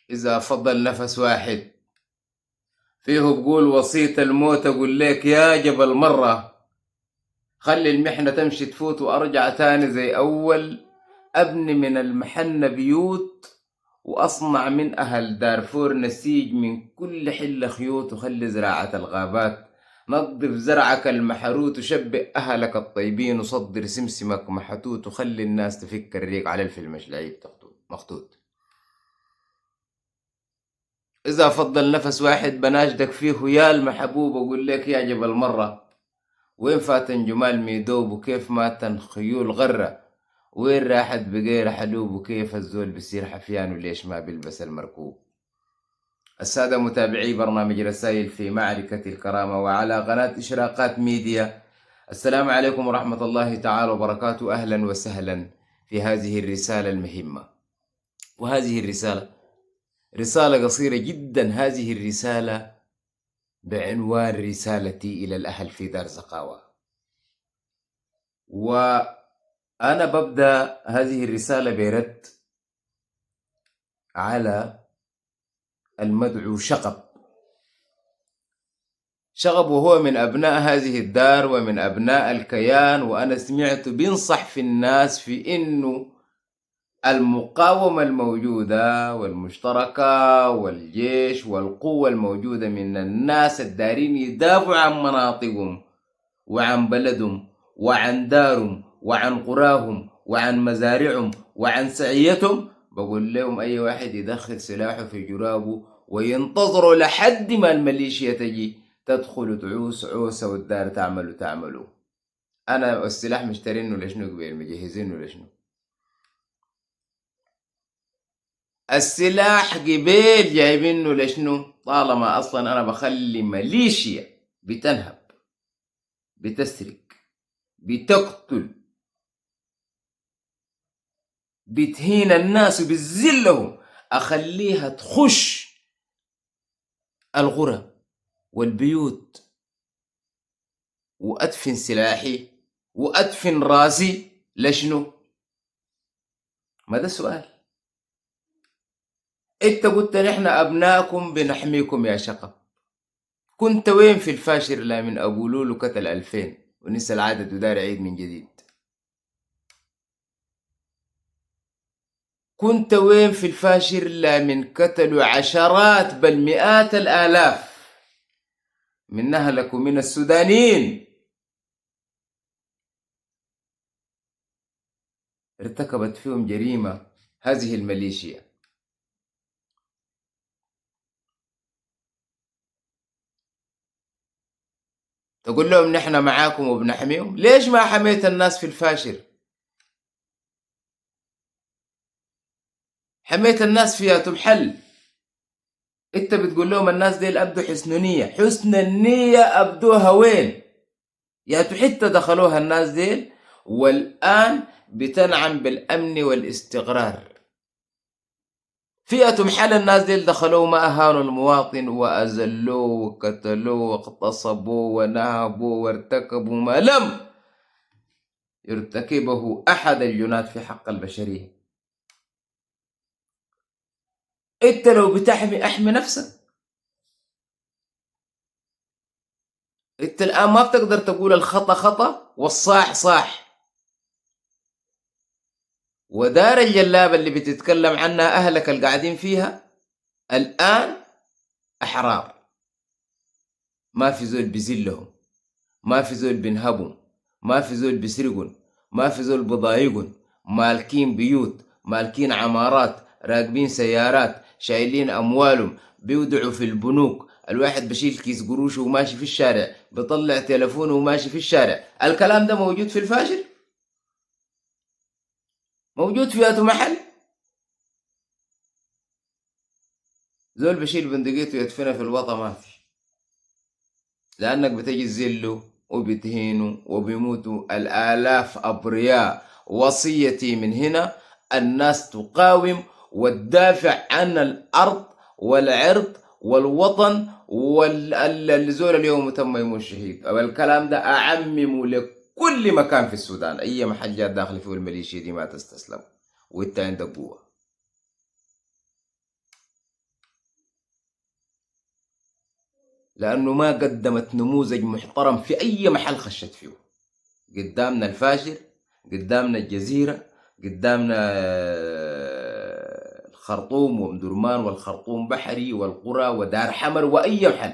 إذا فضل نفس واحد فيه بقول وصية الموت، أقول لك يا جبل مرة خلي المحنة تمشي تفوت وأرجع تاني زي أول، أبني من المحنة بيوت وأصنع من أهل دارفور نسيج من كل حلة خيوط، وخلي زراعة الغابات نظف زرعك المحروت، وشبئ أهلك الطيبين، وصدر سمسمك محتوت، وخلي الناس تفك الريق على الفيلم العيب مخطوط. إذا فضل نفس واحد بناشدك فيه يا المحبوب، أقول لك يا جبل مرة وين فاتن جمال ميدوب، وكيف ماتن خيول غرة، وين راحت بغير حلوب، وكيف الزول بيصير حفيان وليش ما بيلبس المركوب. السادة متابعي برنامج رسائل في معركة الكرامة وعلى قناة إشراقات ميديا، السلام عليكم ورحمة الله تعالى وبركاته. أهلا وسهلا في هذه الرسالة المهمة. وهذه الرسالة رسالة قصيرة جدا. هذه الرسالة بعنوان رسالتي إلى الأهل في دار زقاوة. وأنا ببدأ هذه الرسالة برد على المدعو شغب، وهو من أبناء هذه الدار ومن أبناء الكيان، وأنا سمعت بينصح في الناس في إنه المقاومة الموجودة والمشتركة والجيش والقوة الموجودة من الناس الدارين يدافعوا عن مناطقهم وعن بلدهم وعن دارهم وعن قراهم وعن مزارعهم وعن سعيتهم، بقول لهم أي واحد يدخل سلاحه في جرابه وينتظروا لحد ما الميليشيا تجي تدخل تعوس عوسة والدار تعملوا. أنا السلاح مشترينه لشنو؟ قبيل مجهزينه لشنو؟ السلاح قبيل جايبينه لشنو؟ طالما أصلا أنا بخلي ميليشيا بتنهب، بتسرق، بتقتل، بتهين الناس وبتذلهم، أخليها تخش الغرى والبيوت وأدفن سلاحي وأدفن راسي لشنو؟ ما ده السؤال. انت قلت نحن أبناكم بنحميكم يا شقب. كنت وين في الفاشر لا من أبو لولو قتل 2000 ونسى العدد ودار عيد من جديد؟ كنت وين في الفاشر لا من قتلوا عشرات بل مئات الآلاف من نهلك ومن السودانيين ارتكبت فيهم جريمة هذه الميليشيا؟ تقول لهم نحن معاكم وبنحميهم؟ ليش ما حميت الناس في الفاشر؟ حميت الناس في تمحل. انت بتقول لهم الناس دي أبدوا حسن نية. حسن النية أبدوها وين؟ يا حتى دخلوها الناس دي والآن بتنعم بالأمن والاستقرار. فئة محل الناس دي دخلوا ما أهانوا المواطن وأذلوه وقتلوه واغتصبوه ونهبوه وارتكبوا ما لم يرتكبه أحد الجنات في حق البشرية. انت لو بتحمي احمي نفسك. انت الآن ما بتقدر تقول الخطأ خطأ والصاح صاح. ودار الجلابة اللي بتتكلم عنها أهلك القاعدين فيها الآن أحرار، ما في زول بيزلهم، ما في زول بينهبهم، ما في زول بيسرقهم، ما في زول بضايقهم، مالكين بيوت، مالكين عمارات، راكبين سيارات، شايلين أموالهم، بيودعوا في البنوك. الواحد بشيل كيس قروشه وماشي في الشارع، بيطلع تلفونه وماشي في الشارع. الكلام ده موجود في الفاشل؟ موجود في أتو محل؟ زول بشيل بندقيته يدفنها في الوطا ما في، لأنك بتجي تذله وبتهينه وبيموتوا الآلاف أبرياء. وصيتي من هنا الناس تقاوم وتدافع عن الأرض والعرض والوطن والزول اليوم تم يموت شهيد. الكلام ده أعممه لكل مكان في السودان. أي محل جات داخل فيه الميليشيا دي ما تستسلم، وإنت عندك قوة. لأنه ما قدمت نموذج محترم في أي محل خشت فيه. قدامنا الفاشر، قدامنا الجزيرة، قدامنا الخرطوم ومدرمان والخرطوم بحري والقرى ودار حمر وأي محل.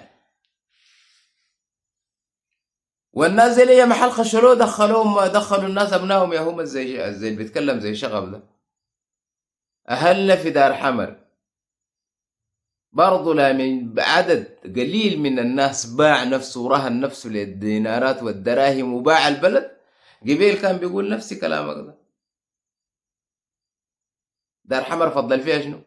والناس زي اي محل خشلوه دخلوا الناس ابنائهم، يا هم زي اللي بيتكلم زي شغب ده. اهلنا في دار حمر برضو لا من عدد قليل من الناس باع نفسه ورهن نفسه للدينارات والدراهم وباع البلد. قبيل كان بيقول نفس كلامك ده. دار حمر فضل فيها شنو؟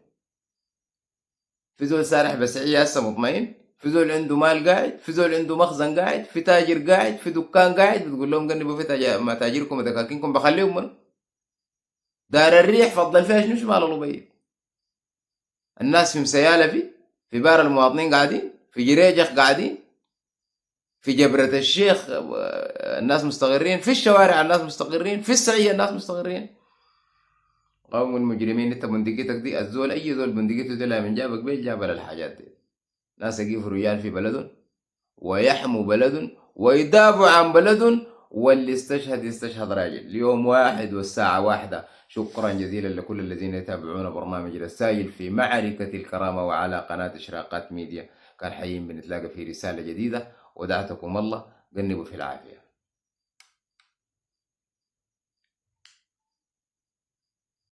في زول سارح بسعية هسه مطمئن، في زول عنده مال قاعد، في زول عنده مخزن قاعد، في تاجر قاعد، في دكان قاعد، بتقول لهم قنبوا في متاجركم ودكاكينكم بخليهم من دار الريح فضل فيها شنو؟ شمال الأبيض. الناس في مسيالة، في بار المواطنين قاعدين، في جريجخ قاعدين، في جبرة الشيخ الناس مستقرين، في الشوارع الناس مستقرين، في السعية الناس مستقرين. قوم المجرمين. انت بندقيتك دي الزول اي زول بندقيته دي لا من جابك بيت جاب الحاجات دي. ناس يقفوا رجال في بلدهم ويحموا بلدهم ويدافعوا عن بلدهم، واللي استشهد يستشهد راجل اليوم واحد والساعة واحدة. شكرا جزيلا لكل الذين يتابعون برنامج رسائل في معركة الكرامة وعلى قناة إشراقات ميديا. كان حيين بنتلاقى في رسالة جديدة. ودعتكم الله، قنبوا في العافية.